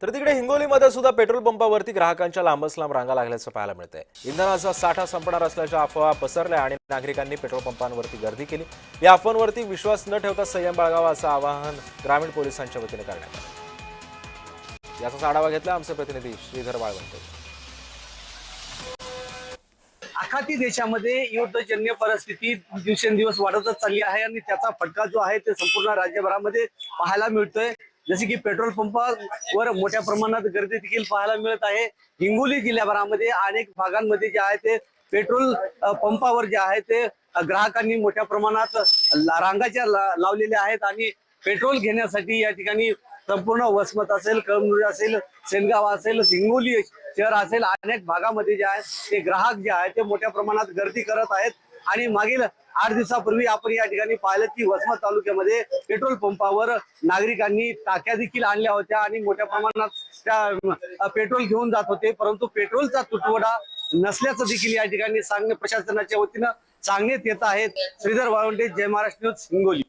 तर तिकडे हिंगोलीमध्ये सुद्धा पेट्रोल पंपावरती ग्राहकांच्या लांबच लांब रांगा लागल्याचं पाहायला मिळतंय। इंधनाचा साठा संपणार असल्याच्या अफवा पसरल्या आणि नागरिकांनी पेट्रोल पंपांवरती गर्दी केली। या अफवांवरती विश्वास न ठेवता संयम बाळगावा असं आवाहन ग्रामीण पोलिसांच्या वतीने करण्यात आलं। याचा आढावा घेतला आमचे प्रतिनिधी श्रीधर वाळवंटे। आखाती देशामध्ये युद्धजन्य परिस्थिती दिवसेंदिवस वाढतच चालली आहे आणि त्याचा फटका जो आहे ते संपूर्ण राज्यभरामध्ये पाहायला मिळतोय। जसे की पेट्रोल पंपावर मोठ्या प्रमाणात गर्दी देखील पाहायला मिळत आहे। हिंगोली जिल्ह्याभरामध्ये अनेक भागांमध्ये जे आहे ते पेट्रोल पंपावर जे आहे ते ग्राहकांनी मोठ्या प्रमाणात रांगाच्या लावलेल्या आहेत आणि पेट्रोल घेण्यासाठी या ठिकाणी संपूर्ण वसमत असेल, कळमनुरी असेल, सेनगाव असेल, हिंगोली शहर असेल, अनेक भागामध्ये जे आहेत ते ग्राहक जे आहेत ते मोठ्या प्रमाणात गर्दी करत आहेत। आणि मागील 8 दिवसापूर्वी आपण या ठिकाणी पाहिलं की वसमत तालुक्यामध्ये पेट्रोल पंपावर नागरिकांनी टाक्या देखील आणल्या होत्या आणि मोठ्या प्रमाणात त्या पेट्रोल घेऊन जात होते, परंतु पेट्रोलचा तुटवडा नसल्याचं देखील या ठिकाणी प्रशासनाच्या वतीनं सांगण्यात येत आहे। श्रीधर वाळवंटे, जय महाराष्ट्र न्यूज, हिंगोली।